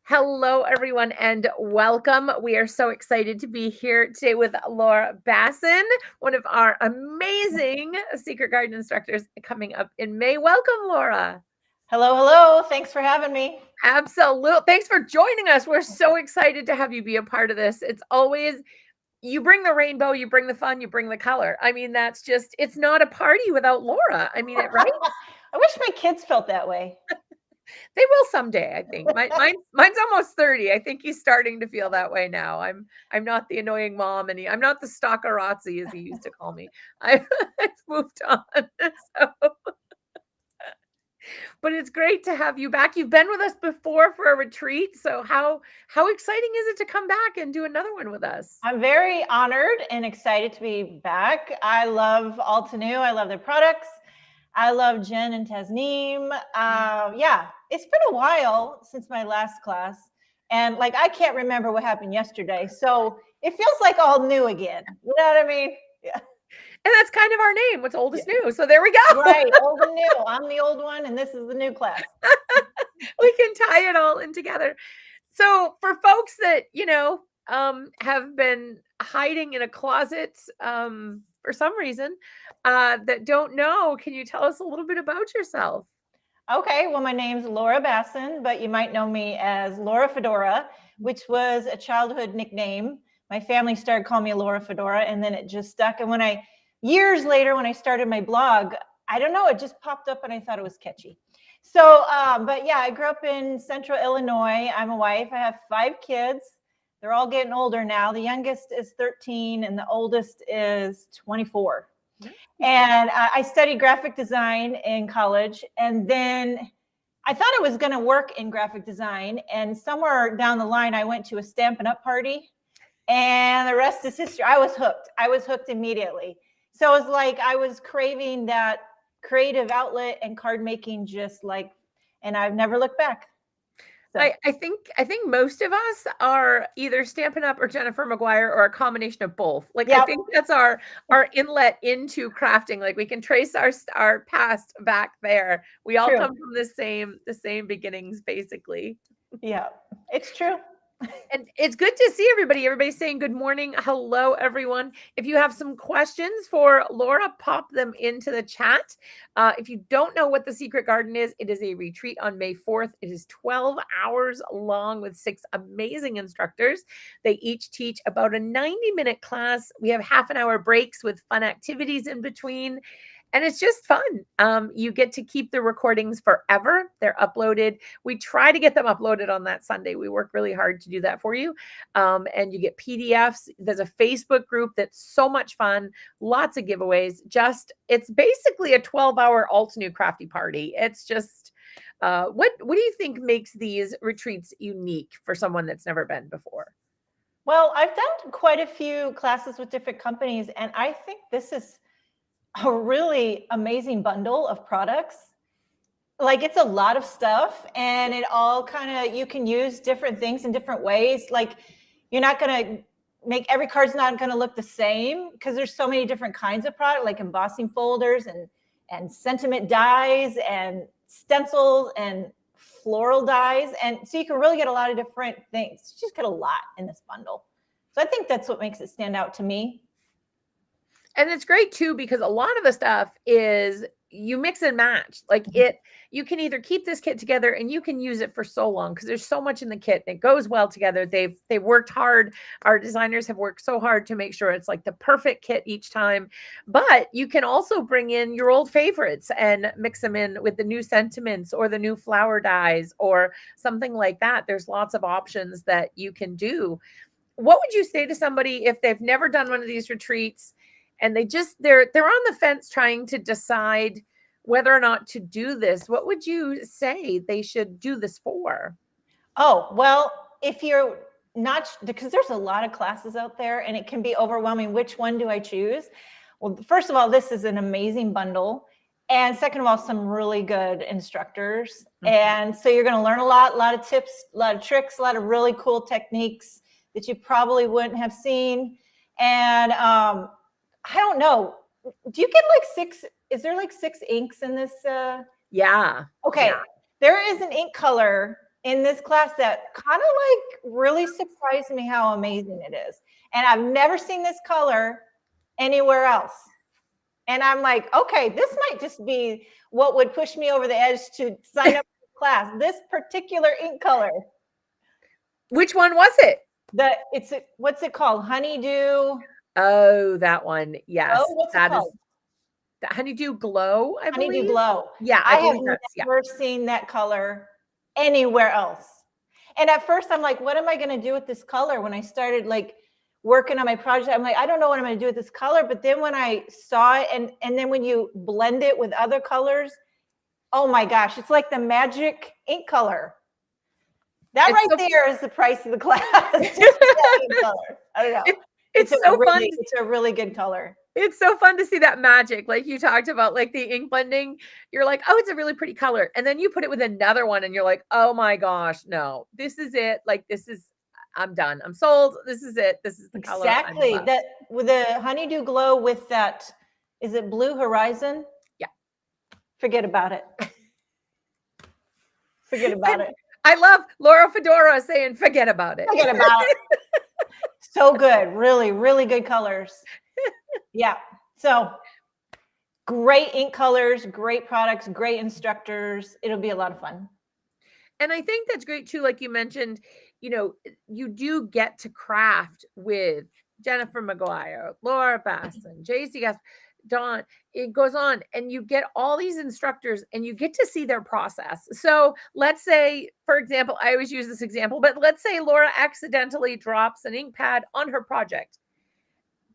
Hello, everyone, and welcome. We are so excited to be here today with Laura Bassen, one of our amazing Secret Garden instructors coming up in May. Welcome, Laura. Hello, hello. Thanks for having me. Absolutely. Thanks for joining us. We're so excited to have you be a part of this. It's always, you bring the rainbow, you bring the fun, you bring the color. I mean, that's just, it's not a party without Laura. I mean, right? I wish my kids felt that way. They will someday, I think. Mine's almost 30. I think he's starting to feel that way now. I'm not the annoying mom, and I'm not the stalkerazzi, as he used to call me. I've moved on. But it's great to have you back. You've been with us before for a retreat. So how exciting is it to come back and do another one with us? I'm very honored and excited to be back. I love Altenew. I love their products. I love Jen and Tasneem. Yeah, it's been a while since my last class. And I can't remember what happened yesterday. So it feels like all new again. You know what I mean? Yeah. And that's kind of our name. What's old is new. So there we go. Right. Old and new. I'm the old one and this is the new class. We can tie it all in together. So for folks that, have been hiding in a closet, for some reason, that don't know, can you tell us a little bit about yourself? Okay, well, my name's Laura Bassen, but you might know me as Laura Fedora, which was a childhood nickname. My family started calling me Laura Fedora, and then it just stuck. And years later, when I started my blog, I don't know, it just popped up and I thought it was catchy. So, but yeah, I grew up in Central Illinois. I'm a wife. I have 5 kids. They're all getting older now. The youngest is 13 and the oldest is 24. And I studied graphic design in college. And then I thought I was going to work in graphic design. And somewhere down the line, I went to a Stampin' Up! Party. And the rest is history. I was hooked. I was hooked immediately. So it was like I was craving that creative outlet and card making and I've never looked back. So. I think most of us are either Stampin' Up! Or Jennifer McGuire or a combination of both. Yep. I think that's our inlet into crafting. We can trace our past back there. We all come from the same beginnings, basically. Yeah, it's true. And it's good to see everybody. Everybody's saying good morning. Hello, everyone. If you have some questions for Laura, pop them into the chat. If you don't know what the Secret Garden is, it is a retreat on May 4th. It is 12 hours long with 6 amazing instructors. They each teach about a 90-minute class. We have half-an-hour breaks with fun activities in between. And it's just fun. You get to keep the recordings forever. They're uploaded. We try to get them uploaded on that Sunday. We work really hard to do that for you. And you get PDFs. There's a Facebook group that's so much fun. Lots of giveaways. It's basically a 12-hour Altenew crafty party. It's just, what do you think makes these retreats unique for someone that's never been before? Well, I've done quite a few classes with different companies, and I think this is a really amazing bundle of products. It's a lot of stuff and it all you can use different things in different ways. You're not going to make every card's not going to look the same because there's so many different kinds of product, like embossing folders and sentiment dies and stencils and floral dyes. And so you can really get a lot of different things. You just get a lot in this bundle. So I think that's what makes it stand out to me. And it's great too, because a lot of the stuff is you mix and match. Like you can either keep this kit together and you can use it for so long because there's so much in the kit that goes well together. They've worked hard. Our designers have worked so hard to make sure it's like the perfect kit each time. But you can also bring in your old favorites and mix them in with the new sentiments or the new flower dyes or something like that. There's lots of options that you can do. What would you say to somebody if they've never done one of these retreats and they're on the fence trying to decide whether or not to do this? What would you say they should do this for? Oh, well, if you're not, because there's a lot of classes out there and it can be overwhelming. Which one do I choose? Well, first of all, this is an amazing bundle. And second of all, some really good instructors. And so you're going to learn a lot of tips, a lot of tricks, a lot of really cool techniques that you probably wouldn't have seen. And I don't know. Do you get like is there like 6 inks in this? Yeah. Okay. Yeah. There is an ink color in this class that kind of like really surprised me how amazing it is. And I've never seen this color anywhere else. And I'm like, okay, this might just be what would push me over the edge to sign up for the class. This particular ink color. Which one was it? What's it called? Honeydew. Oh, that one. Yes. Oh, what's it called? The Honeydew Glow, I believe. Honeydew Glow. Yeah, I have never seen that color anywhere else. And at first I'm like, what am I going to do with this color? When I started like working on my project, I'm like, I don't know what I'm going to do with this color. But then when I saw it and then when you blend it with other colors, oh my gosh, it's like the magic ink color. That there is the price of the class. Just that ink color. I don't know. It's a really good color. It's so fun to see that magic. Like you talked about, like the ink blending, you're like, oh, it's a really pretty color. And then you put it with another one and you're like, oh my gosh, no, this is it. Like, I'm done. I'm sold. This is it. This is the color. Exactly. That with the Honeydew Glow with that, is it Blue Horizon? Yeah. Forget about it. Forget about it. I love Laura Fedora saying, forget about it. Forget about it. So good. Really, really good colors. Yeah. So great ink colors, great products, great instructors. It'll be a lot of fun. And I think that's great too. Like you mentioned, you do get to craft with Jennifer McGuire, Laura Bassen, JC Gasp, Dawn. It goes on, and you get all these instructors and you get to see their process. So let's say, for example, I always use this example, but let's say Laura accidentally drops an ink pad on her project,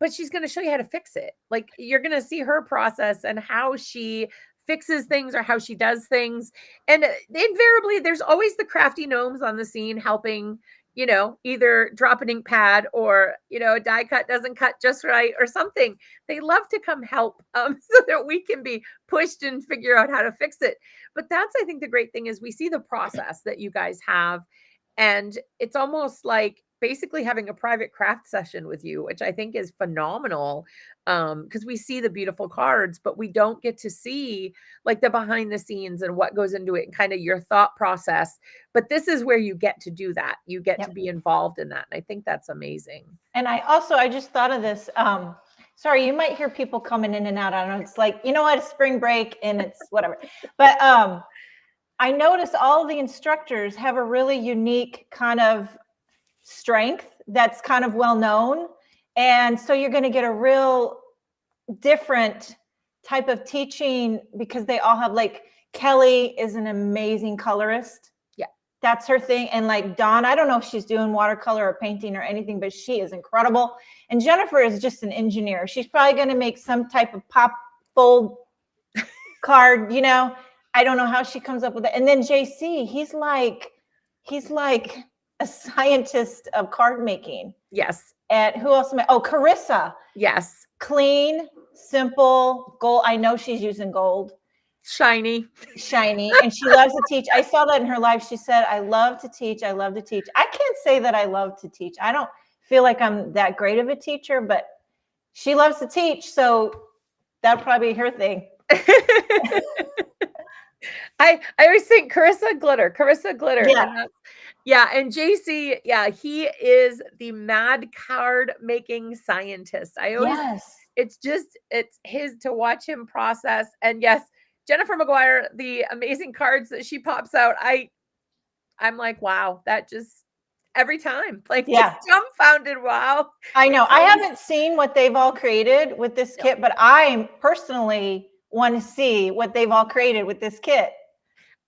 but she's going to show you how to fix it. Like you're going to see her process and how she fixes things or how she does things. And invariably there's always the crafty gnomes on the scene helping, either drop an ink pad or, a die cut doesn't cut just right or something. They love to come help so that we can be pushed and figure out how to fix it. But that's, I think the great thing is we see the process that you guys have. And it's almost like basically having a private craft session with you, which I think is phenomenal, because we see the beautiful cards, but we don't get to see like the behind the scenes and what goes into it and kind of your thought process. But this is where you get to do that. You get to be involved in that. And I think that's amazing. And I just thought of this. Sorry, you might hear people coming in and out. I don't know. It's like, it's spring break and it's whatever. But I noticed all the instructors have a really unique kind of strength that's kind of well known. And so you're going to get a real different type of teaching because they all have, like, Kelly is an amazing colorist. Yeah. That's her thing. And like Dawn, I don't know if she's doing watercolor or painting or anything, but she is incredible. And Jennifer is just an engineer. She's probably going to make some type of pop fold card, I don't know how she comes up with it. And then JC, he's like a scientist of card making. Yes. And who else? Carissa. Yes. Clean, simple, gold. I know she's using gold. Shiny. And she loves to teach. I saw that in her life. She said, I love to teach. I love to teach. I can't say that I love to teach. I don't feel like I'm that great of a teacher, but she loves to teach. So that'll probably be her thing. I always think Carissa glitter. Yeah. And that's, yeah. And JC, yeah, he is the mad card making scientist. I always, Yes. it's his to watch him process. And yes, Jennifer McGuire, the amazing cards that she pops out. I'm like, wow, that just every time, like just Yeah. dumbfounded. Wow. I know. I How these- haven't seen what they've all created with this no. kit, but I personally want to see what they've all created with this kit.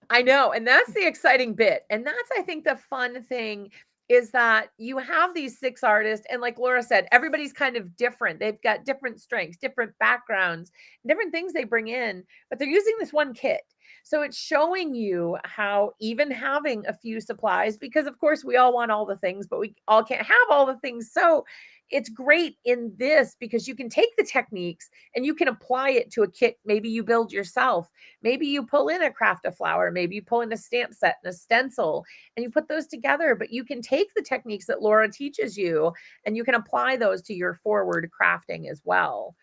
I know. And that's the exciting bit. And that's, I think, the fun thing is that you have these 6 artists. And like Laura said, everybody's kind of different. They've got different strengths, different backgrounds, different things they bring in, but they're using this one kit. So it's showing you how even having a few supplies, because of course we all want all the things, but we all can't have all the things. So it's great in this because you can take the techniques and you can apply it to a kit maybe you build yourself. Maybe you pull in a craft a flower, maybe you pull in a stamp set and a stencil and you put those together, but you can take the techniques that Laura teaches you and you can apply those to your forward crafting as well.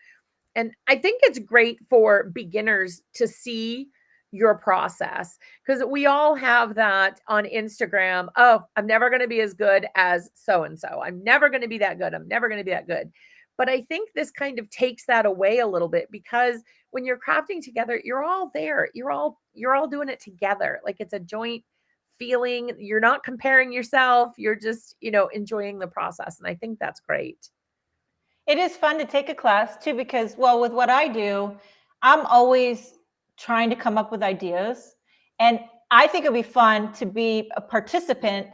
And I think it's great for beginners to see your process because we all have that on Instagram. Oh, I'm never going to be as good as so and so. I'm never going to be that good. I'm never going to be that good. But I think this kind of takes that away a little bit because when you're crafting together, you're all there. You're all doing it together. Like it's a joint feeling. You're not comparing yourself. You're just, enjoying the process. And I think that's great. It is fun to take a class too, because, well, with what I do, I'm always trying to come up with ideas. And I think it'd be fun to be a participant,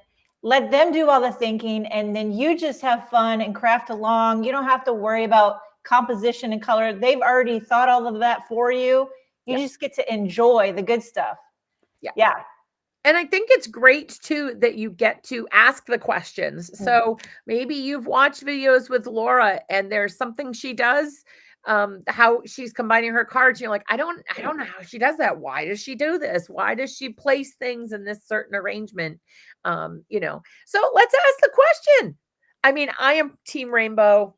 let them do all the thinking, and then you just have fun and craft along. You don't have to worry about composition and color. They've already thought all of that for you. You just get to enjoy the good stuff. Yeah. Yeah. And I think it's great too that you get to ask the questions. So maybe you've watched videos with Laura and there's something she does, how she's combining her cards. You're like, I don't know how she does that. Why does she do this? Why does she place things in this certain arrangement? So let's ask the question. I mean, I am Team Rainbow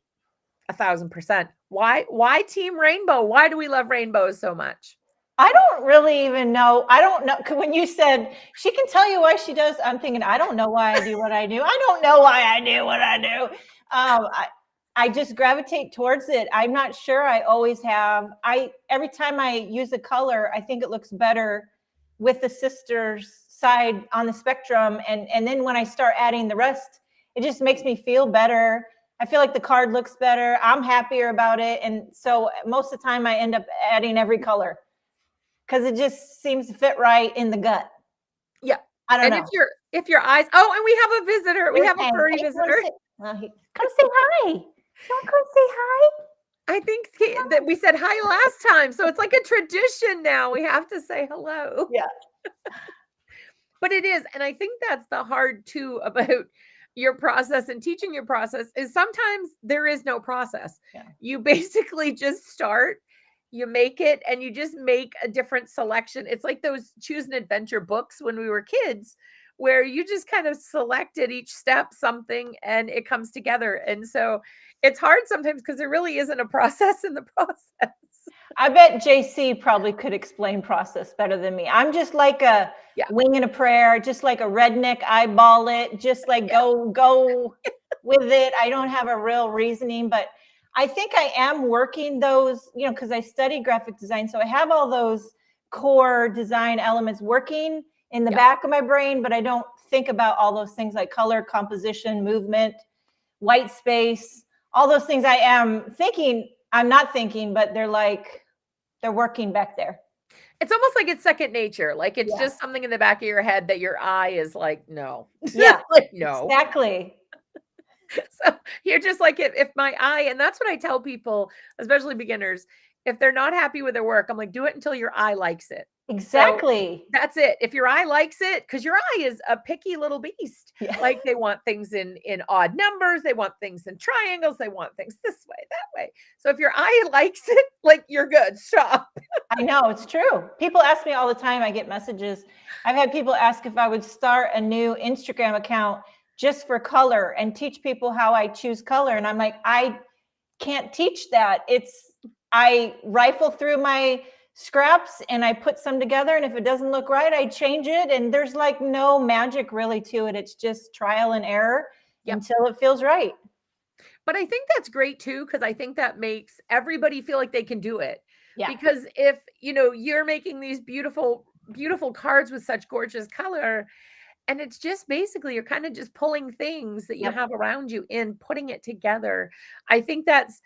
1,000%. Why Team Rainbow? Why do we love rainbows so much? I don't really even know. I don't know. When you said she can tell you why she does, I'm thinking, I don't know why I do what I do. I don't know why I do what I do. I just gravitate towards it. I'm not sure. I always have. Every time I use a color, I think it looks better with the sister's side on the spectrum. And then when I start adding the rest, it just makes me feel better. I feel like the card looks better. I'm happier about it. And so most of the time I end up adding every color, because it just seems to fit right in the gut. Yeah. I don't And know. if your eyes, oh, and we have a visitor. We have a furry visitor. Come say hi. You want to come say hi? I think that we said hi last time. So it's like a tradition now. We have to say hello. Yeah. But it is. And I think that's the hard too about your process and teaching your process is sometimes there is no process. Yeah. You basically just start, you make it, and you just make a different selection. It's like those choose an adventure books when we were kids, where you just kind of selected each step something and it comes together. And so it's hard sometimes because there really isn't a process in the process. I bet JC probably could explain process better than me. I'm just like a wing and a prayer, just like a redneck eyeball it, just like go with it. I don't have a real reasoning, but I think I am working those, because I study graphic design. So I have all those core design elements working in the back of my brain, but I don't think about all those things like color, composition, movement, white space, all those things I am thinking. I'm not thinking, but they're working back there. It's almost like it's second nature. Like it's just something in the back of your head that your eye is like, no. Yeah, like, no. Exactly. So you're just like, if my eye, and that's what I tell people, especially beginners, if they're not happy with their work, I'm like, do it until your eye likes it. Exactly. So that's it. If your eye likes it, because your eye is a picky little beast. Yeah. Like they want things in odd numbers. They want things in triangles. They want things this way, that way. So if your eye likes it, like you're good, stop. I know, it's true. People ask me all the time. I get messages. I've had people ask if I would start a new Instagram account just for color and teach people how I choose color. And I'm like, I can't teach that. I rifle through my scraps and I put some together. And if it doesn't look right, I change it. And there's like no magic really to it. It's just trial and error until it feels right. But I think that's great too, because I think that makes everybody feel like they can do it. Yeah. Because if, you're making these beautiful, beautiful cards with such gorgeous color, and it's just basically you're kind of just pulling things that you have around you and putting it together. I think that's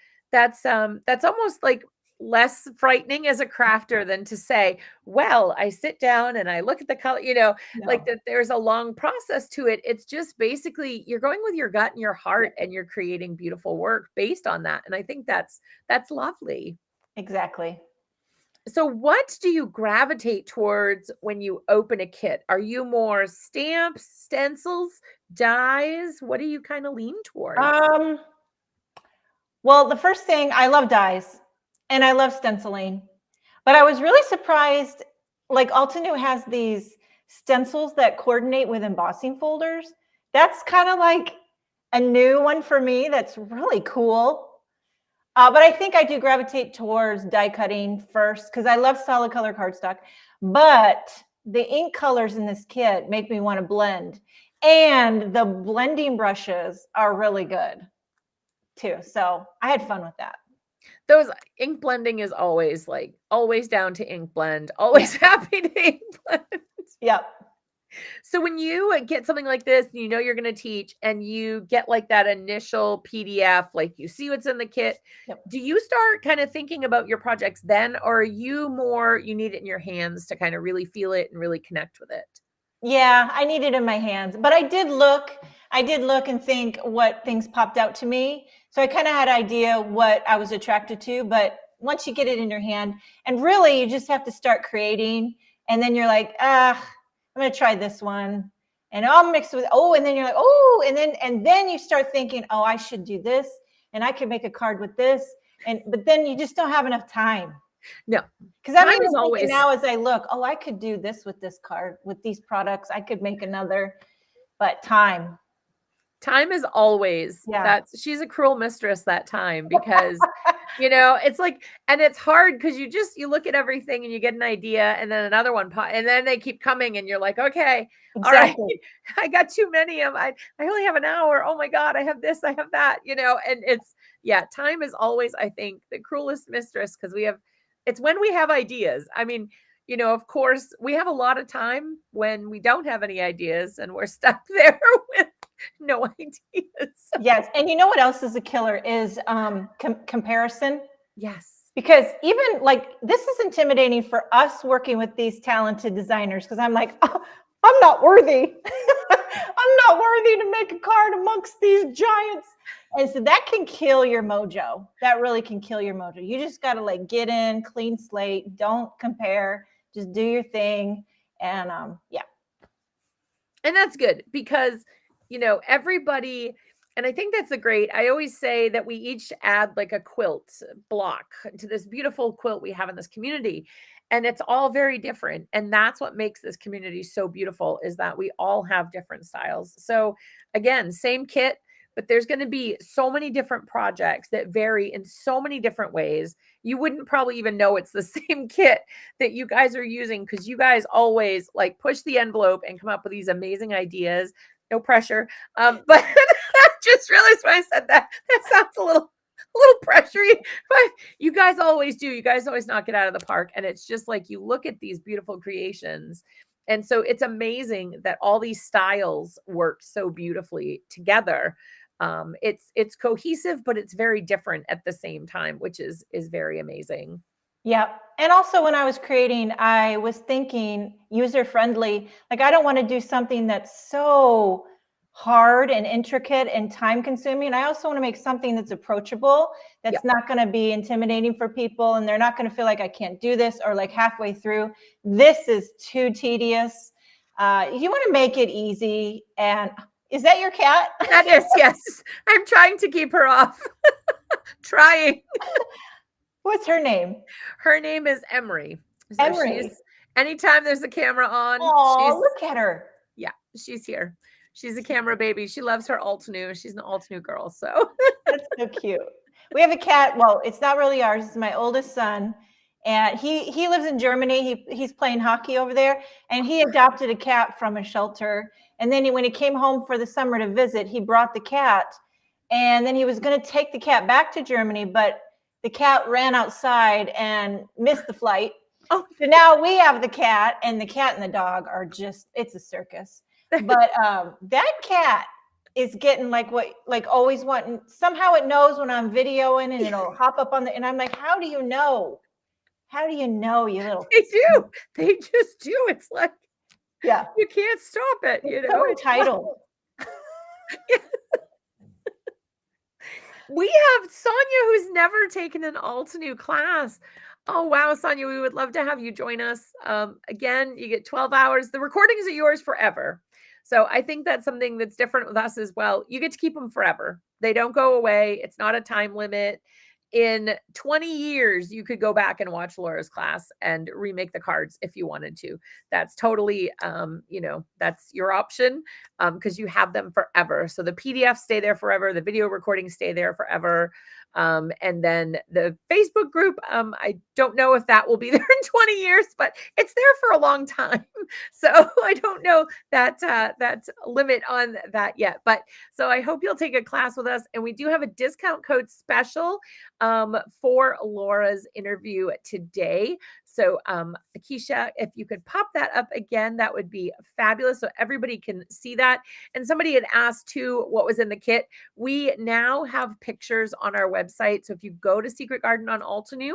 almost like less frightening as a crafter than to say, well, I sit down and I look at the color, like that there's a long process to it. It's just basically you're going with your gut and your heart and you're creating beautiful work based on that. And I think that's lovely. Exactly. So what do you gravitate towards when you open a kit? Are you more stamps, stencils, dies? What do you kind of lean towards? Well, the first thing, I love dies and I love stenciling, but I was really surprised. Like Altenew has these stencils that coordinate with embossing folders. That's kind of like a new one for me. That's really cool. But I think I do gravitate towards die cutting first because I love solid color cardstock. But the ink colors in this kit make me want to blend. And the blending brushes are really good too. So I had fun with that. Those ink blending is always down to ink blend, always happy to ink blend. Yep. So when you get something like this, you're going to teach and you get like that initial PDF, like you see what's in the kit. Do you start kind of thinking about your projects then, or are you more, you need it in your hands to kind of really feel it and really connect with it? Yeah, I need it in my hands, but I did look and think what things popped out to me. So I kind of had an idea what I was attracted to, but once you get it in your hand and really you just have to start creating and then you're like, I'm going to try this one and I'll mix with, and then you're like, and then you start thinking, I should do this and I could make a card with this. But then you just don't have enough time. No, because I'm even thinking now as I look, I could do this with this card, with these products. I could make another, but time is always she's a cruel mistress that time because it's like, and it's hard because you look at everything and you get an idea and then another one and then they keep coming and you're like, okay, all right, I got too many of them. I only have an hour. Oh my God, I have this, I have that, and time is always, I think, the cruelest mistress because it's when we have ideas. I mean, of course, we have a lot of time when we don't have any ideas and we're stuck there with no ideas. Yes. And you know what else is a killer is comparison. Yes. Because even like this is intimidating for us working with these talented designers because I'm like, I'm not worthy. I'm not worthy to make a card amongst these giants. And so that can kill your mojo. That really can kill your mojo. You just got to like get in, clean slate, don't compare, just do your thing. And And that's good because, everybody, and I think that's I always say that we each add like a quilt block to this beautiful quilt we have in this community. And it's all very different. And that's what makes this community so beautiful is that we all have different styles. So again, same kit, but there's going to be so many different projects that vary in so many different ways. You wouldn't probably even know it's the same kit that you guys are using because you guys always like push the envelope and come up with these amazing ideas. No pressure. But I just realized when I said that sounds a little pressury, but you guys always do. You guys always knock it out of the park. And it's just like you look at these beautiful creations. And so it's amazing that all these styles work so beautifully together. It's cohesive, but it's very different at the same time, which is very amazing. Yeah. And also when I was creating, I was thinking user-friendly. Like I don't want to do something that's so hard and intricate and time consuming. I also want to make something that's approachable, that's not going to be intimidating for people. And they're not going to feel like I can't do this or like halfway through, this is too tedious. You want to make it easy. And is that your cat? That is, yes. I'm trying to keep her off. Trying. What's her name? Her name is Emery. So Emery. Anytime there's a camera on, look at her. Yeah, she's here. She's a camera baby. She loves her Altenew. She's an Altenew girl. So that's so cute. We have a cat. Well, it's not really ours. It's my oldest son. And he lives in Germany. He's playing hockey over there, and he adopted a cat from a shelter. And then when he came home for the summer to visit, he brought the cat, and then he was going to take the cat back to Germany, but the cat ran outside and missed the flight. Oh, so now we have the cat, and the dog are just, it's a circus. But that cat is getting like always wanting, somehow it knows when I'm videoing and it'll hop up on and I'm like, how do you know? How do you know, you little? They do. They just do. It's like, yeah, you can't stop it. It's so entitled. We have Sonia, who's never taken an Altenew class. Oh, wow, Sonia, we would love to have you join us. Again, you get 12 hours. The recordings are yours forever. So I think that's something that's different with us as well. You get to keep them forever. They don't go away. It's not a time limit. In 20 years, you could go back and watch Laura's class and remake the cards if you wanted to. That's totally, that's your option because you have them forever. So the PDFs stay there forever. The video recordings stay there forever. And then the Facebook group, I don't know if that will be there in 20 years, but it's there for a long time. So I don't know that limit on that yet. But so I hope you'll take a class with us. And we do have a discount code special for Laura's interview today. So Keisha, if you could pop that up again, that would be fabulous. So everybody can see that. And somebody had asked too, what was in the kit. We now have pictures on our website. So if you go to Secret Garden on Altenew,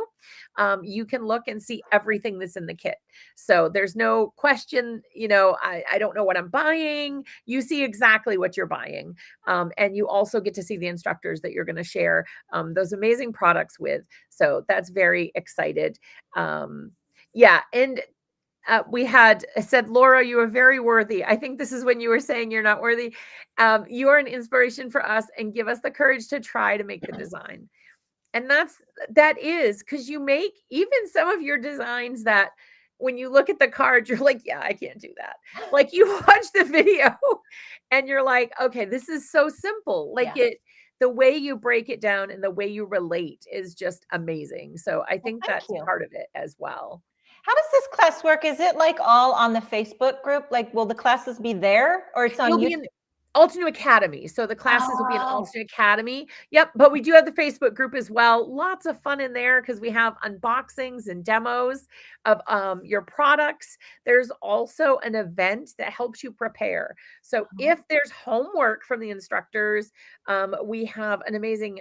you can look and see everything that's in the kit. So there's no question, I don't know what I'm buying. You see exactly what you're buying. And you also get to see the instructors that you're going to share those amazing products with. So that's very excited. Yeah. And we had said, Laura, you are very worthy. I think this is when you were saying you're not worthy. You are an inspiration for us and give us the courage to try to make the design. And that is because you make even some of your designs that when you look at the card, you're like, yeah, I can't do that. Like you watch the video and you're like, okay, this is so simple. Like the way you break it down and the way you relate is just amazing. So I think that's part of it as well. How does this class work? Is it like all on the Facebook group? Like, will the classes be there or it's on YouTube? Altenew Academy. So the classes will be in Altenew Academy. Yep. But we do have the Facebook group as well. Lots of fun in there because we have unboxings and demos of your products. There's also an event that helps you prepare. So if there's homework from the instructors, we have an amazing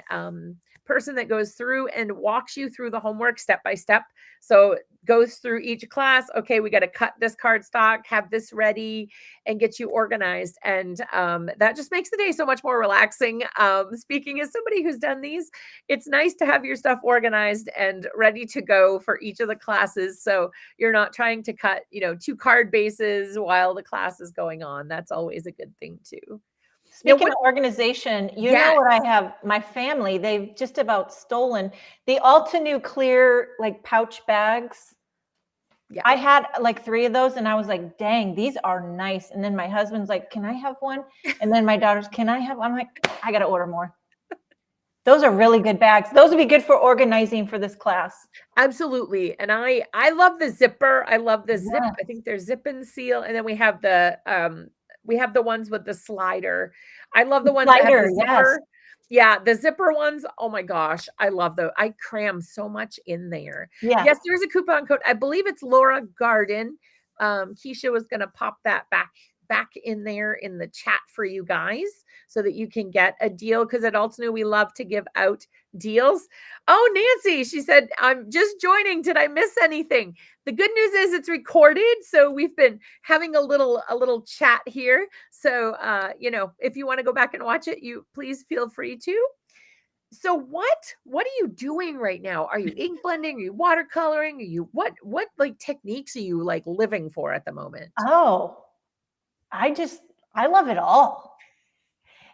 person that goes through and walks you through the homework step by step. So goes through each class. Okay, we got to cut this cardstock, have this ready, and get you organized. And that just makes the day so much more relaxing. Speaking as somebody who's done these, it's nice to have your stuff organized and ready to go for each of the classes. So you're not trying to cut, 2 card bases while the class is going on. That's always a good thing too. Speaking of organization, you know what I have? My family, they've just about stolen the Altenew clear like pouch bags. Yeah. I had like 3 of those and I was like, dang, these are nice. And then my husband's like, can I have one? And then my daughter's, can I have one? I'm like, I got to order more. Those are really good bags. Those would be good for organizing for this class. Absolutely. And I love the zipper. I love the zip. I think they're zip and seal. And then we have the ones with the slider. I love the ones that have the zipper. Yeah, the zipper ones. Oh my gosh, I love those. I cram so much in there. Yeah. Yes, there's a coupon code. I believe it's Laura Garden. Keisha was going to pop that back in there in the chat for you guys so that you can get a deal because at Altenew we love to give out deals. Oh, Nancy, she said, I'm just joining. Did I miss anything? The good news is it's recorded. So we've been having a little chat here. So, if you want to go back and watch it, you please feel free to. So what are you doing right now? Are you ink blending? Are you watercoloring? Are you what like techniques are you like living for at the moment? Oh, I love it all.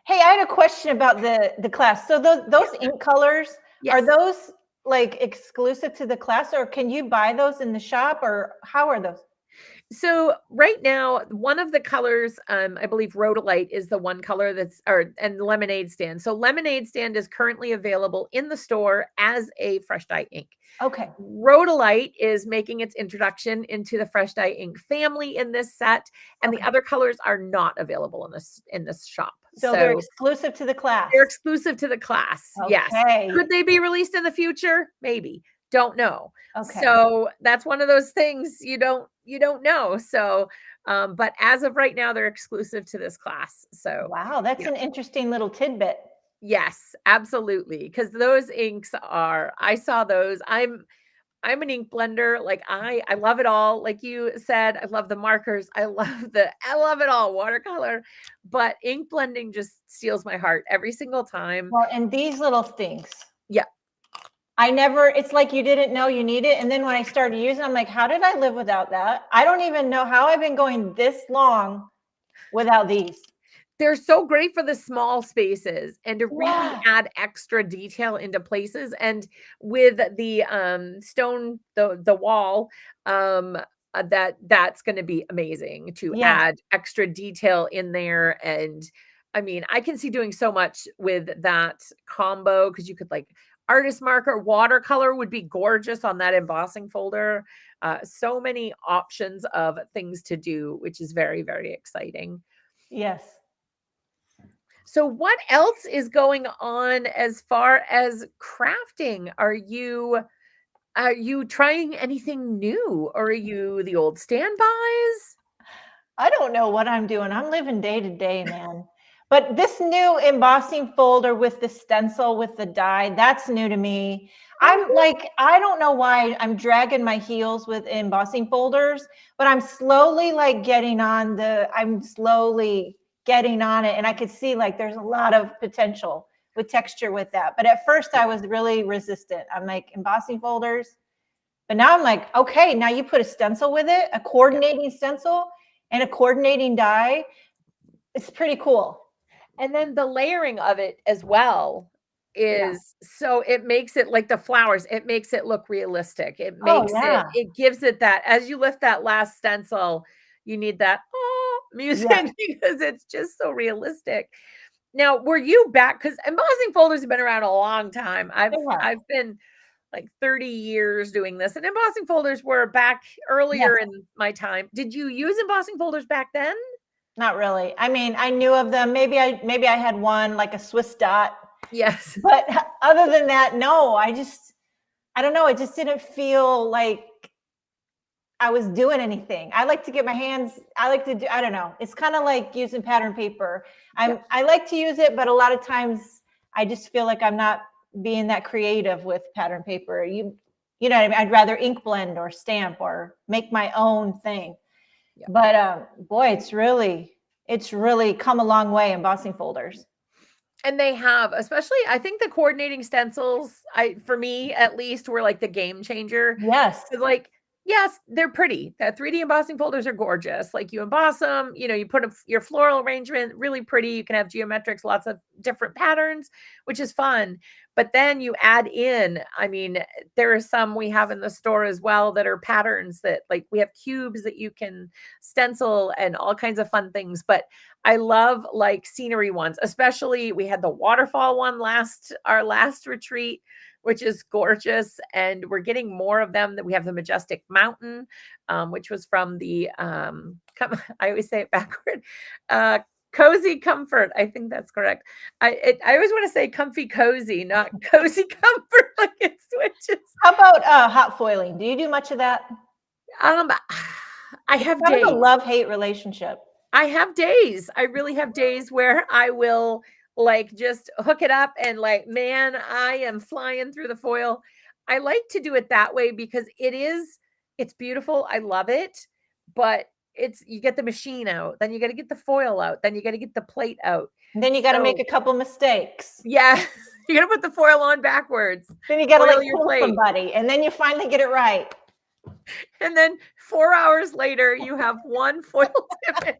Hey, I had a question about the class. So those ink colors, are those like exclusive to the class or can you buy those in the shop or how are those? So right now, one of the colors, I believe rhodolite is the one color and lemonade stand. So lemonade stand is currently available in the store as a fresh dye ink. Okay. Rhodolite is making its introduction into the fresh dye ink family in this set, and the Okay. other colors are not available in this shop. So they're So exclusive to the class. they're exclusive to the class. Yes. Okay. Could they be released in the future? Maybe. Don't know. Okay. So that's one of those things you don't know. So but as of right now, they're exclusive to this class. So Wow, that's yeah. an interesting little tidbit. Yes, absolutely. Because those inks I saw those. I'm an ink blender. Like I love it all. Like you said, I love the markers. I love it all. Watercolor, but ink blending just steals my heart every single time. Well, and these little things. Yeah. It's like you didn't know you need it. And then when I started using it, I'm like, how did I live without that? I don't even know how I've been going this long without these. They're so great for the small spaces and to really Yeah. add extra detail into places. And with the stone, the wall, that's going to be amazing to Yes. add extra detail in there. And I mean, I can see doing so much with that combo because you could like artist marker, watercolor would be gorgeous on that embossing folder. So many options of things to do, which is very, very exciting. Yes. So what else is going on as far as crafting? Are you trying anything new or are you the old standbys? I don't know what I'm doing. I'm living day to day, man. But this new embossing folder with the stencil with the die, that's new to me. I'm like, I don't know why I'm dragging my heels with embossing folders, but I'm slowly getting on it. And I could see like there's a lot of potential with texture with that. But at first I was really resistant. I'm like, embossing folders. But now I'm like, okay, now you put a stencil with it, a coordinating stencil and a coordinating die. It's pretty cool. And then the layering of it as well is so it makes it like the flowers, it makes it look realistic. It gives it that as you lift that last stencil, you need that music because it's just so realistic. Now, were you back because embossing folders have been around a long time. I've been like 30 years doing this, and embossing folders were back earlier in my time. Did you use embossing folders back then? Not really. I mean, I knew of them. Maybe I had one like a Swiss dot. Yes. But other than that, no, I don't know. It just didn't feel like I was doing anything. I like to get my hands, I don't know. It's kind of like using pattern paper. I like to use it, but a lot of times I just feel like I'm not being that creative with pattern paper. You know what I mean? I'd rather ink blend or stamp or make my own thing. Yeah. But boy, it's really come a long way, embossing folders. And they have, especially, I think the coordinating stencils, for me at least, were like the game changer. Yes. Like, yes, they're pretty. The 3D embossing folders are gorgeous. Like you emboss them, you put your floral arrangement, really pretty. You can have geometrics, lots of different patterns, which is fun. But then you add in, I mean, there are some we have in the store as well that are patterns that like we have cubes that you can stencil and all kinds of fun things. But I love like scenery ones, especially we had the waterfall one our last retreat, which is gorgeous. And we're getting more of them. That we have the Majestic Mountain, which was from the, I always say it backward, Cozy Comfort. I think that's correct. I always want to say comfy cozy, not cozy comfort. Like it switches. How about hot foiling? Do you do much of that? I have days. A love-hate relationship. I have days. I really have days where I will like just hook it up and like, man, I am flying through the foil. I like to do it that way because it's beautiful. I love it, but you get the machine out, then you got to get the foil out, then you got to get the plate out. And then you got to make a couple mistakes. Yeah. You got to put the foil on backwards. Then you got to like pull somebody and then you finally get it right. And then 4 hours later, you have one foil image.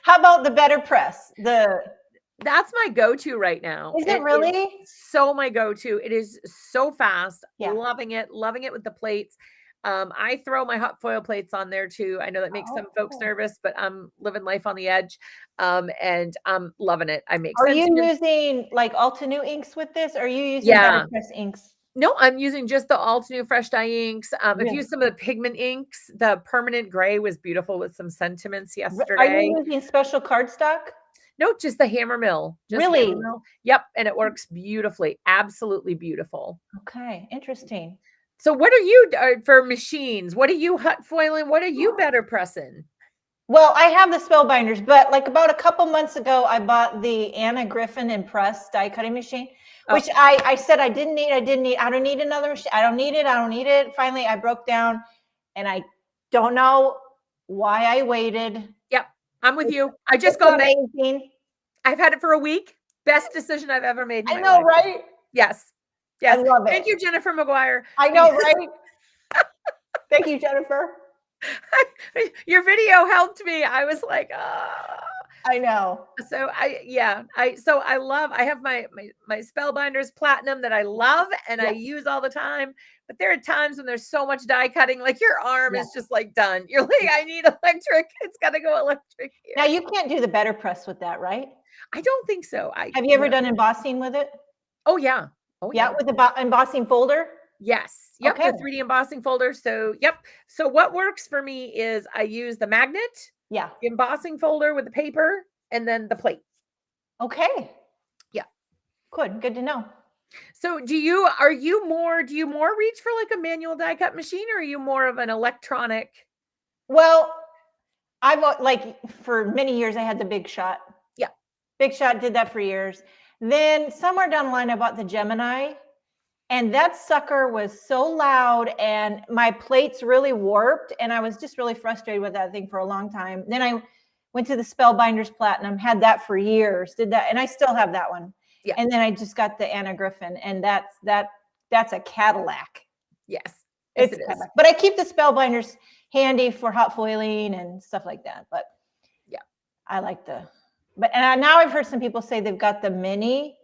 How about the better press? That's my go-to right now. Is it really? So my go-to. It is so fast. Yeah. Loving it with the plates. I throw my hot foil plates on there too. I know that makes some folks Oh. nervous, but I'm living life on the edge. And I'm loving it. I make Are you sentiments. using like Altenew inks with this? Or are you using Yeah. Better Press inks? No, I'm using just the Altenew Fresh Dye inks. I've Really? used some of the pigment inks. The permanent gray was beautiful with some sentiments Are yesterday. you using special cardstock? No, just the hammer mill. Just hammer Really? mill. Yep, and it works beautifully. Absolutely beautiful. Okay, interesting. So what are you for machines? What are you hot foiling? What are you better pressing? Well, I have the spellbinders, but like about a couple months ago, I bought the Anna Griffin Impress die cutting machine, which Oh, I said I didn't need. I don't need another machine. I don't need it. I don't need it. Finally, I broke down, and I don't know why I waited. yep. I'm with you. I just It's got it. amazing. I've had it for a week. Best decision I've ever made in I my know, life. right? Yes. I Yes. love Thank it. you, Jennifer McGuire. I know, right? Thank you, Jennifer. Your video helped me. I was like, ah. I know. So I have my spellbinders platinum that I love and I Yeah. use all the time. But there are times when there's so much die cutting, like your arm Yeah. is just like done. You're like, I need electric. It's got to go electric here. Now you can't do the better press with that, right? I don't think so. Have you ever done embossing with it? Oh yeah. Oh Yeah, yeah. with the embossing folder? Yes. Yep. Okay. The 3D embossing folder. So yep. So what works for me is I use the magnet, Yeah. the embossing folder with the paper, and then the plate. Okay. Yeah. Good to know. So do you more reach for like a manual die cut machine or are you more of an electronic? Well, I've like for many years I had the Big Shot. Yeah. Big Shot did that for years. Then somewhere down the line I bought the Gemini, and that sucker was so loud and my plates really warped, and I was just really frustrated with that thing for a long time. Then I went to the Spellbinders Platinum, had that for years, did that, and I still have that one. Yeah. And then I just got the Anna Griffin, and that's a Cadillac. Yes. It's Yes, it is. Cadillac. But I keep the Spellbinders handy for hot foiling and stuff like that. But yeah, I like and now I've heard some people say they've got the mini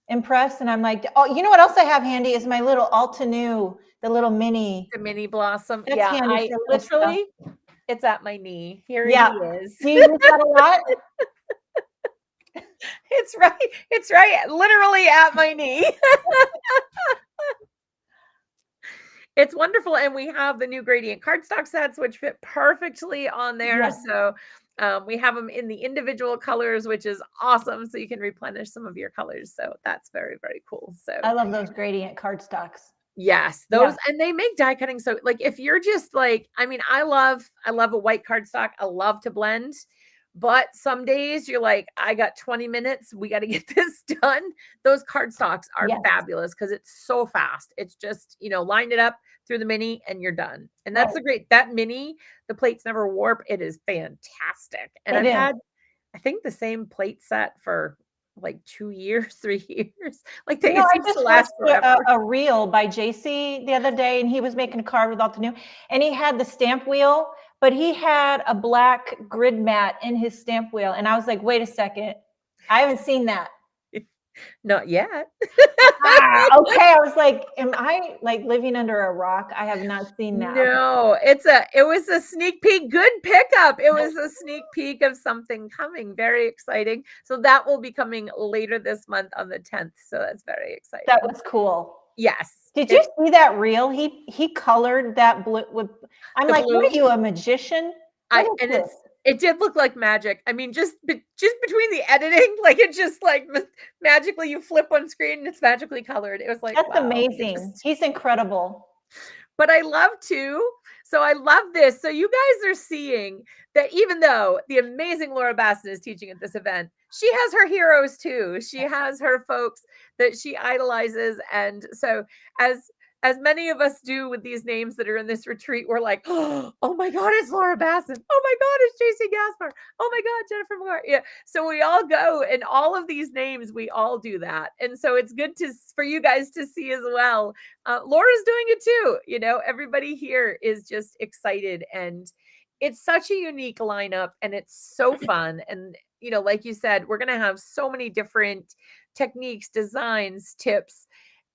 Impress, and I'm like, oh, you know what else I have handy is my little Altenew, the little mini. The mini blossom. That's Yeah, handy I for little stuff. literally it's at my knee. Here Yeah. he is. Do you use that a lot? It's right. Literally at my knee. It's wonderful. And we have the new gradient cardstock sets, which fit perfectly on there. Yeah. So we have them in the individual colors, which is awesome. So you can replenish some of your colors. So that's very, very cool. So I love those gradient cardstocks. yes, those, and they make die cutting. So like, if you're just like, I mean, I love a white cardstock. I love to blend, but some days you're like, I got 20 minutes. We got to get this done. Those cardstocks are fabulous because it's so fast. It's just, line it up through the mini and you're done. And that's that mini, the plates never warp. It is fantastic. And I've had, I think, the same plate set for like 2 years, 3 years. Like they I seems just to last forever. a reel by JC the other day, and he was making a card with Altenew, and he had the stamp wheel, but he had a black grid mat in his stamp wheel, and I was like, wait a second, I haven't seen that. Not yet. Okay, I was like, am I like living under a rock? I have not seen that. No, it was a sneak peek. Good pickup. It was a sneak peek of something coming. Very exciting. So that will be coming later this month on the 10th. So that's very exciting. That was cool. Yes. Did you see that reel? He colored that blue with. I'm like, blue. What are you, a magician? It did look like magic. I mean, just between the editing, like it just like magically you flip one screen and it's magically colored. It was like, that's amazing. He's incredible. But I love so I love this. So you guys are seeing that even though the amazing Laura Bassen is teaching at this event, she has her heroes too. She has her folks that she idolizes. And so as many of us do with these names that are in this retreat, we're like, oh my God, it's Laura Bassen. Oh my God, it's JC Gaspar. Oh my God, Jennifer McGuire. Yeah. So we all go, and all of these names, we all do that. And so it's good for you guys to see as well. Laura's doing it too. Everybody here is just excited, and it's such a unique lineup, and it's so fun. And, like you said, we're going to have so many different techniques, designs, tips.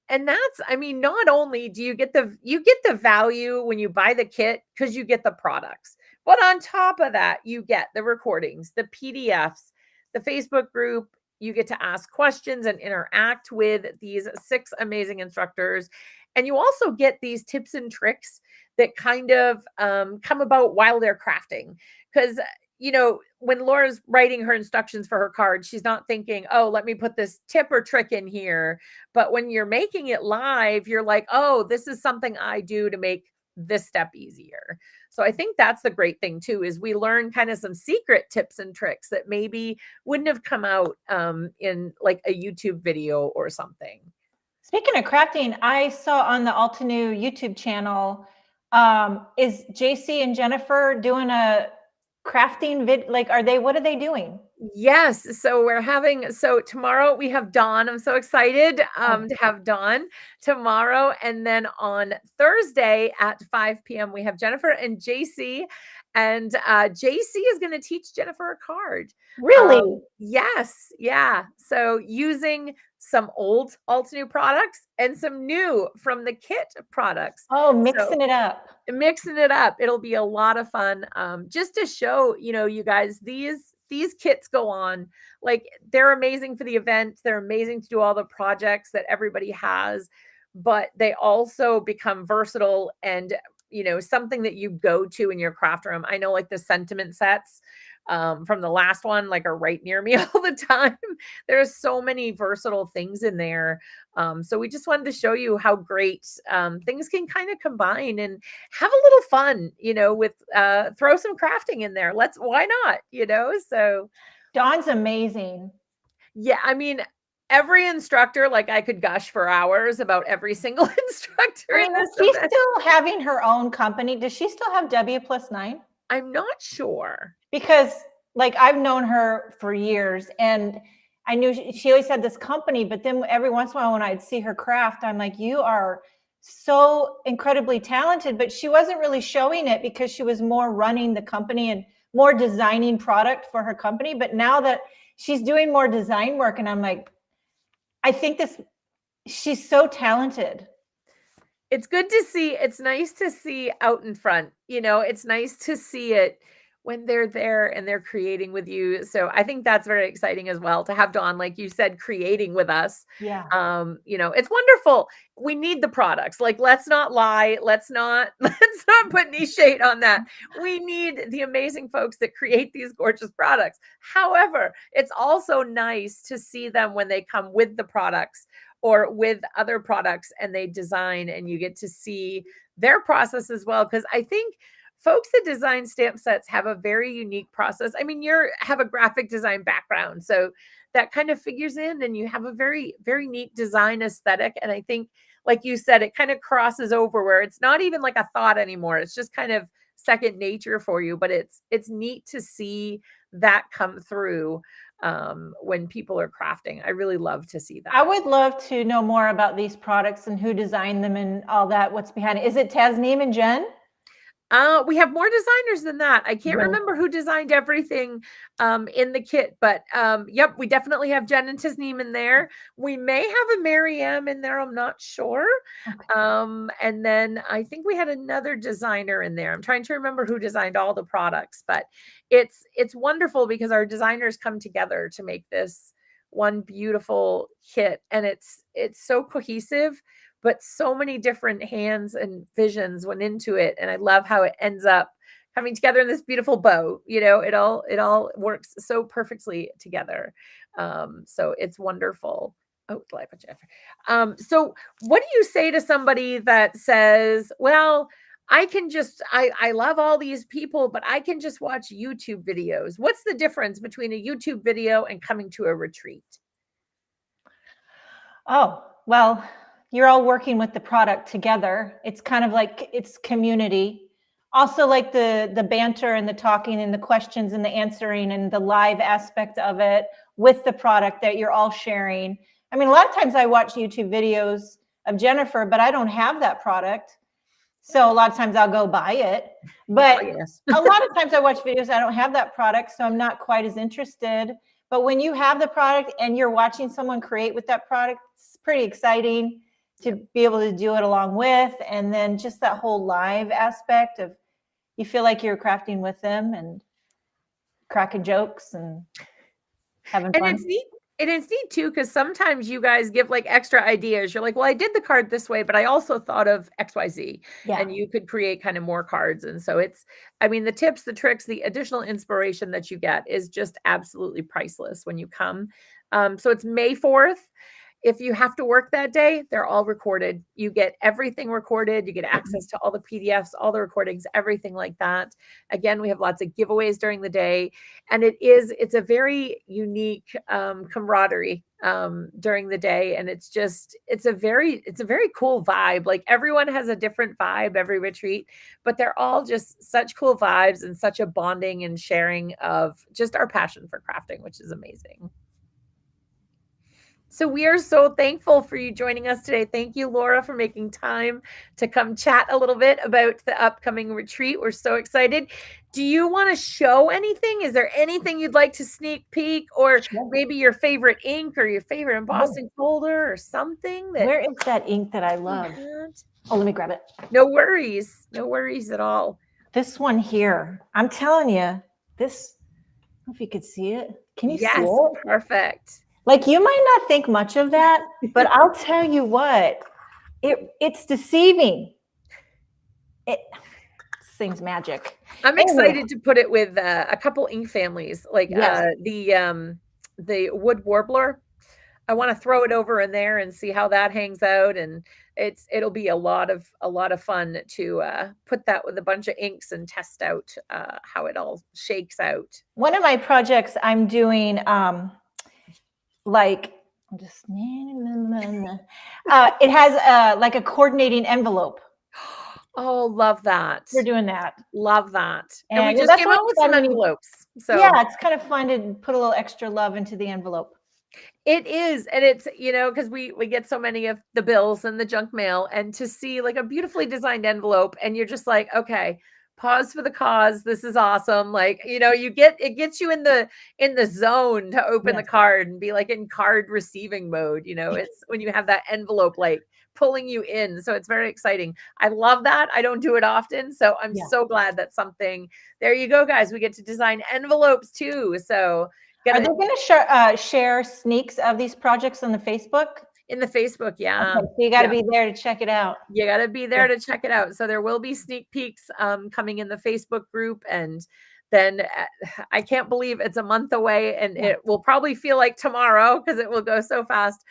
And that's, I mean, not only do you get the value when you buy the kit because you get the products, but on top of that, you get the recordings, the PDFs, the Facebook group. You get to ask questions and interact with these 6 amazing instructors. And you also get these tips and tricks that kind of come about while they're crafting. Because when Laura's writing her instructions for her card, she's not thinking, oh, let me put this tip or trick in here. But when you're making it live, you're like, oh, this is something I do to make this step easier. So I think that's the great thing too, is we learn kind of some secret tips and tricks that maybe wouldn't have come out in like a YouTube video or something. Speaking of crafting, I saw on the Altenew YouTube channel, is JC and Jennifer doing a crafting vid? Like, what are they doing? Yes. So tomorrow we have Dawn. I'm so excited to have Dawn tomorrow. And then on Thursday at 5 p.m., we have Jennifer and JC. And JC is going to teach Jennifer a card. Really? Yes. Yeah. So using some old Altenew products and some new from the kit products. Oh, mixing it up. It'll be a lot of fun. Just to show, you guys, these kits go on, like, they're amazing for the event. They're amazing to do all the projects that everybody has, but they also become versatile and, something that you go to in your craft room. I know, like, the sentiment sets from the last one, like, are right near me all the time. There's so many versatile things in there. So we just wanted to show you how great things can kind of combine and have a little fun, with throw some crafting in there. Why not? So Dawn's amazing. Yeah, I mean, every instructor, like, I could gush for hours about every single instructor. I mean, is she still having her own company? Does she still have W+9? I'm not sure. Because, like, I've known her for years, and I knew she always had this company, but then every once in a while when I'd see her craft, I'm like, you are so incredibly talented. But she wasn't really showing it because she was more running the company and more designing product for her company. But now that she's doing more design work, and I'm like, I think she's so talented. It's good to see. It's nice to see out in front. It's nice to see it when they're there and they're creating with you. So I think that's very exciting as well, to have Dawn, like you said, creating with us. Yeah. It's wonderful. We need the products. Like, let's not lie. Let's not put any shade on that. We need the amazing folks that create these gorgeous products. However, it's also nice to see them when they come with the products or with other products and they design, and you get to see their process as well. Because I think folks that design stamp sets have a very unique process. I mean, you have a graphic design background, so that kind of figures in, and you have a very, very neat design aesthetic. And I think, like you said, it kind of crosses over where it's not even like a thought anymore. It's just kind of second nature for you. But it's neat to see that come through when people are crafting. I really love to see that. I would love to know more about these products and who designed them and all that. What's behind it? Is it Tasneem and Jen? We have more designers than that. I can't remember who designed everything in the kit, but yep, we definitely have Jen and Tasneem in there. We may have a Mary M in there. I'm not sure. Okay. And then I think we had another designer in there. I'm trying to remember who designed all the products, but it's wonderful because our designers come together to make this one beautiful kit, and it's so cohesive. But so many different hands and visions went into it. And I love how it ends up coming together in this beautiful bow. It all works so perfectly together. So it's wonderful. Oh, did I put Jennifer? So what do you say to somebody that says, well, I love all these people, but I can just watch YouTube videos. What's the difference between a YouTube video and coming to a retreat? Oh, well, you're all working with the product together. It's kind of like it's community. Also, like the banter and the talking and the questions and the answering and the live aspect of it with the product that you're all sharing. I mean, a lot of times I watch YouTube videos of Jennifer, but I don't have that product. So a lot of times I'll go buy it. But a lot of times I watch videos, I don't have that product, so I'm not quite as interested. But when you have the product and you're watching someone create with that product, it's pretty exciting. to be able to do it along with, and then just that whole live aspect of you feel like you're crafting with them and cracking jokes and having And fun. it's neat. And it's neat too, because sometimes you guys give like extra ideas. You're like, well, I did the card this way, but I also thought of XYZ. Yeah. And you could create kind of more cards. And so it's, I mean, the tips, the tricks, the additional inspiration that you get is just absolutely priceless when you come. So it's May 4th. If you have to work that day, they're all recorded. You get everything recorded. You get access to all the PDFs, all the recordings, everything like that. Again, we have lots of giveaways during the day, and it's a very unique camaraderie during the day, and it's a very cool vibe. Like everyone has a different vibe every retreat, but they're all just such cool vibes and such a bonding and sharing of just our passion for crafting, which is amazing. So we are so thankful for you joining us today. Thank you, Laura, for making time to come chat a little bit about the upcoming retreat. We're so excited. Do you want to show anything? Is there anything you'd like to sneak peek, or maybe your favorite ink or your favorite embossing folder or something? Where is that ink that I love? Oh, let me grab it. No worries. No worries at all. This one here. I'm telling you, this, I don't know if you could see it. Can you see it? Perfect. Like you might not think much of that, but I'll tell you what, it's deceiving. This thing's magic. I'm excited to put it with a couple ink families, like the wood warbler. I want to throw it over in there and see how that hangs out, and it'll be a lot of fun to put that with a bunch of inks and test out how it all shakes out. One of my projects I'm doing, like I'm just it has like a coordinating envelope. Oh, love that. We're doing that. Love that. And we just came out with some envelopes. So yeah, it's kind of fun to put a little extra love into the envelope. It is. And it's, because we get so many of the bills and the junk mail, and to see like a beautifully designed envelope, and you're just like, okay, pause for the cause. This is awesome. Like, it gets you in the zone to open the card and be like in card receiving mode. It's when you have that envelope like pulling you in. So it's very exciting. I love that. I don't do it often. So I'm so glad that there you go, guys. We get to design envelopes too. So are they going to share sneaks of these projects on the Facebook? In the Facebook, yeah. Okay, so you got to be there to check it out. You got to be there to check it out. So there will be sneak peeks coming in the Facebook group, and then I can't believe it's a month away, and it will probably feel like tomorrow because it will go so fast.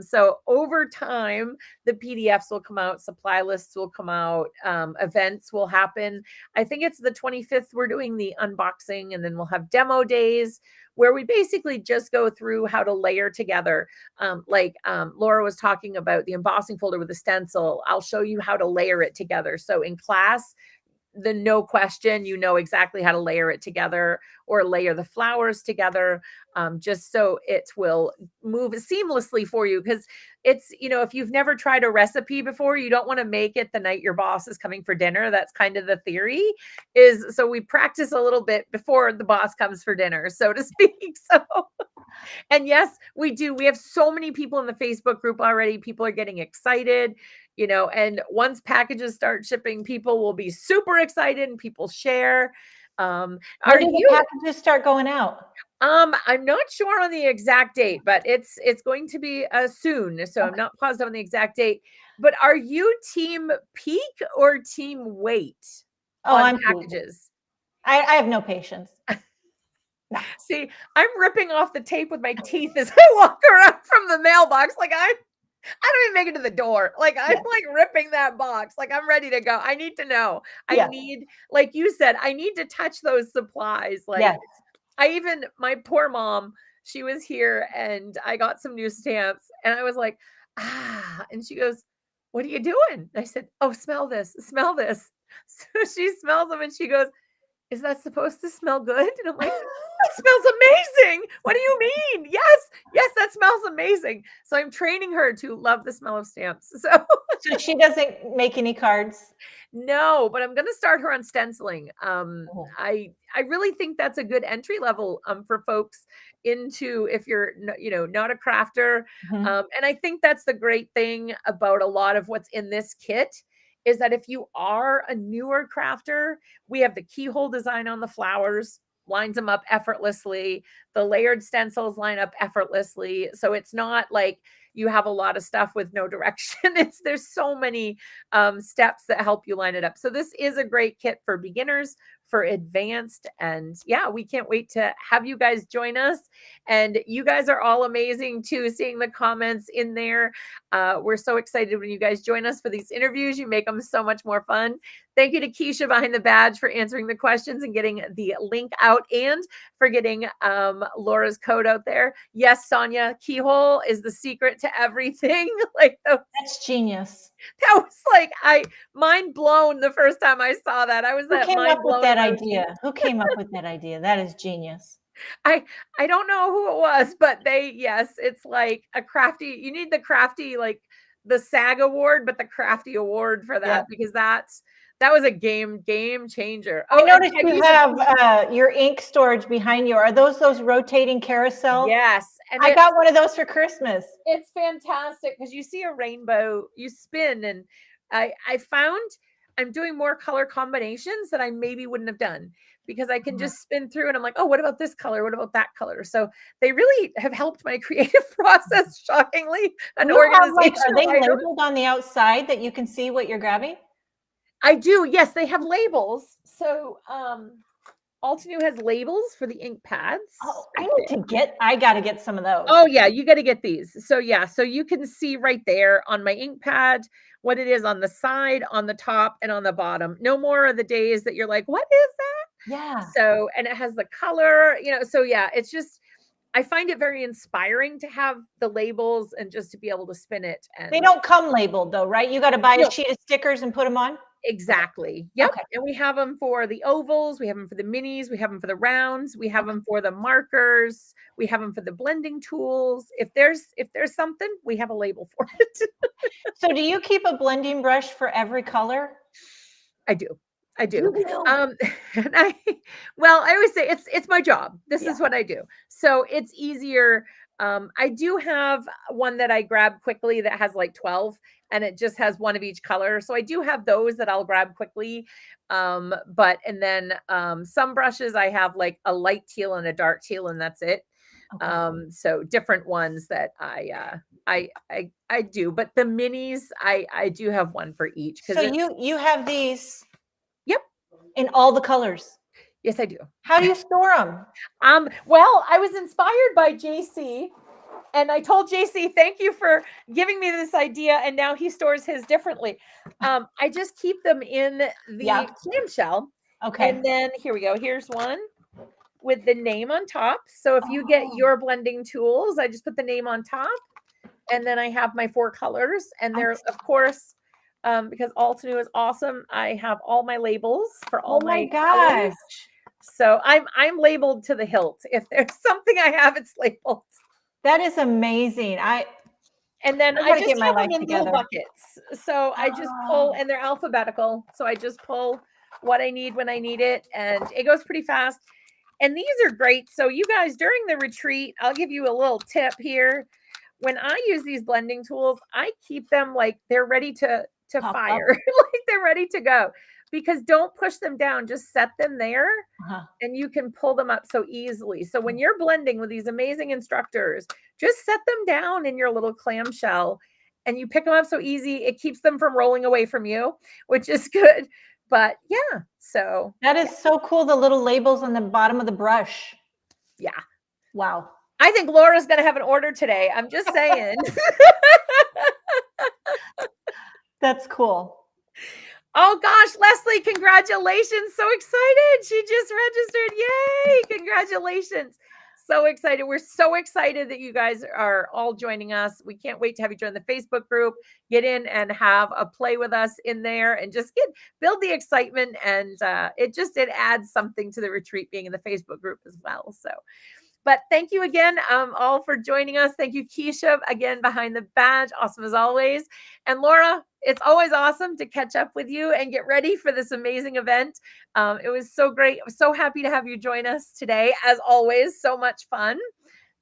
So over time, the PDFs will come out, supply lists will come out, events will happen. I think it's the 25th we're doing the unboxing, and then we'll have demo days where we basically just go through how to layer together. Laura was talking about the embossing folder with a stencil. I'll show you how to layer it together. So in class, no question, exactly how to layer it together, or layer the flowers together, just so it will move seamlessly for you. Because it's, if you've never tried a recipe before, you don't want to make it the night your boss is coming for dinner. That's kind of the theory is. So we practice a little bit before the boss comes for dinner, so to speak. So, and yes, we do. We have so many people in the Facebook group already. People are getting excited. And once packages start shipping, people will be super excited and people share. When do the packages start going out? I'm not sure on the exact date, but it's going to be soon. So I'm not positive on the exact date. But are you team peak or team wait on packages? I have no patience. No. See, I'm ripping off the tape with my teeth as I walk around from the mailbox. Like I don't even make it to the door. Like I'm like ripping that box. Like I'm ready to go. I need to know. I need, like you said, I need to touch those supplies. Like my poor mom, she was here and I got some new stamps and I was like, and she goes, "What are you doing?" And I said, "Oh, smell this, smell this." So she smells them and she goes, "Is that supposed to smell good?" And I'm like, "That smells amazing. What do you mean?" Yes, that smells amazing. So I'm training her to love the smell of stamps. So she doesn't make any cards? No, but I'm going to start her on stenciling. I really think that's a good entry level for folks. into if you're, not a crafter. Mhm. And I think that's the great thing about a lot of what's in this kit is that if you are a newer crafter, we have the keyhole design on the flowers, lines them up effortlessly. The layered stencils line up effortlessly. So it's not like you have a lot of stuff with no direction. There's so many steps that help you line it up. So this is a great kit for beginners, for advanced, and yeah, we can't wait to have you guys join us. And you guys are all amazing too, seeing the comments in there. We're so excited when you guys join us for these interviews. You make them so much more fun. Thank you to Keisha behind the badge for answering the questions and getting the link out, and for getting Laura's code out there. Yes, Sonia, keyhole is the secret to everything. That's genius. That was like, mind blown the first time I saw that. I was Who that came mind up with blown. that idea? Who came up with that idea? That is genius. I don't know who it was, but yes, it's like a crafty, you need the crafty, like the SAG award, but the crafty award for that, Yeah. because that was a game changer. I noticed you have your ink storage behind you. Are those rotating carousel? Yes. And I got one of those for Christmas. It's fantastic because you see a rainbow, you spin, and I found I'm doing more color combinations that I maybe wouldn't have done, because I can just spin through and I'm like, oh, what about this color? What about that color? So they really have helped my creative process, shockingly. An organization. Are they labeled on the outside that you can see what you're grabbing? I do. Yes, they have labels. So Altenew has labels for the ink pads. Oh, I got to get some of those. Oh yeah, you got to get these. So yeah, so you can see right there on my ink pad what it is on the side, on the top, and on the bottom. No more of the days that you're like, what is that? Yeah. So, and it has the color, so yeah, it's just, I find it very inspiring to have the labels and just to be able to spin it. And they don't come labeled though, right? You got to buy a sheet of stickers and put them on. Exactly. Yep. Okay. And we have them for the ovals, we have them for the minis, we have them for the rounds, we have them for the markers, we have them for the blending tools. If there's something, we have a label for it. So do you keep a blending brush for every color? I do. And I always say it's my job. This is what I do. So it's easier. I do have one that I grab quickly that has like 12, and it just has one of each color. So I do have those that I'll grab quickly. And then some brushes I have like a light teal and a dark teal, and that's it. Okay. So different ones that I do, but the minis, I do have one for each. So you have these. Yep. In all the colors. Yes, I do. How do you store them? Well, I was inspired by JC, and I told JC, thank you for giving me this idea. And now he stores his differently. I just keep them in the clamshell. Okay. And then here we go. Here's one with the name on top. So if you get your blending tools, I just put the name on top. And then I have my 4 colors. And they're, of course, because Altenew is awesome, I have all my labels for all my colors. So I'm labeled to the hilt. If there's something I have, it's labeled. That is amazing. And then I just have them in little buckets. So I just pull, and they're alphabetical. So I just pull what I need when I need it, and it goes pretty fast. And these are great. So you guys, during the retreat, I'll give you a little tip here. When I use these blending tools, I keep them like they're ready to fire, like they're ready to go, because don't push them down, just set them there and you can pull them up so easily. So when you're blending with these amazing instructors, just set them down in your little clamshell and you pick them up so easy. It keeps them from rolling away from you, which is good. But yeah, so that is so cool. The little labels on the bottom of the brush. Yeah. Wow. I think Laura's going to have an order today. I'm just saying. That's cool. Oh gosh, Leslie, congratulations. So excited. She just registered. Yay. Congratulations. So excited. We're so excited that you guys are all joining us. We can't wait to have you join the Facebook group, get in and have a play with us in there and just build the excitement. And it adds something to the retreat being in the Facebook group as well. So, but thank you again, all for joining us. Thank you, Keisha, again, behind the badge. Awesome as always. And Laura, it's always awesome to catch up with you and get ready for this amazing event. It was so great. I was so happy to have you join us today. As always, so much fun.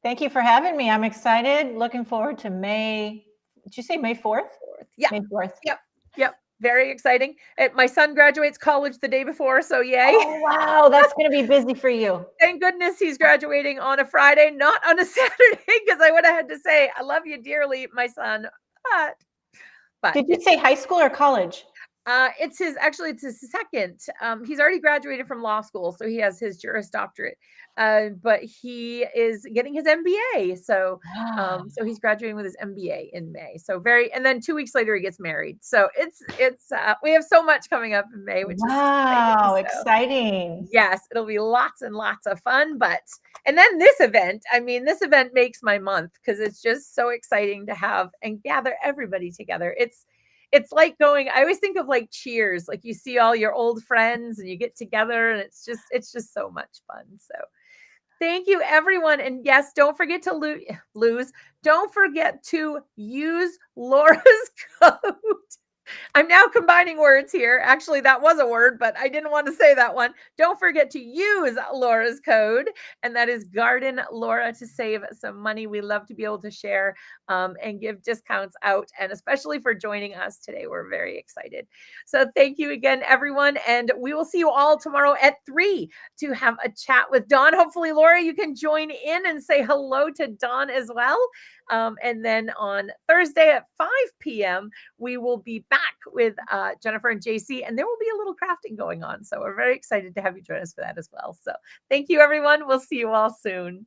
Thank you for having me. I'm excited. Looking forward to May. Did you say May 4th? Yeah. May 4th. Yep. Very exciting. My son graduates college the day before, so yay. Oh, wow. That's going to be busy for you. Thank goodness he's graduating on a Friday, not on a Saturday, because I would have had to say, I love you dearly, my son. But Did you say high school or college? It's his second. He's already graduated from law school, so he has his Juris Doctorate. But he is getting his MBA. So so he's graduating with his MBA in May. So and then 2 weeks later he gets married. So it's we have so much coming up in May, which is exciting. Yes, it'll be lots and lots of fun. And then this event makes my month, because it's just so exciting to have and gather everybody together. It's like going, I always think of like Cheers, like you see all your old friends and you get together, and it's just so much fun. So thank you, everyone. And yes, don't forget to don't forget to use Laura's code. I'm now combining words here. Actually, that was a word, but I didn't want to say that one. Don't forget to use Laura's code, and that is Garden Laura, to save some money. We love to be able to share and give discounts out, and especially for joining us today. We're very excited. So thank you again, everyone, and we will see you all tomorrow at 3 to have a chat with Dawn. Hopefully, Laura, you can join in and say hello to Dawn as well. And then on Thursday at 5 p.m., we will be back with Jennifer and JC, and there will be a little crafting going on. So we're very excited to have you join us for that as well. So thank you, everyone. We'll see you all soon.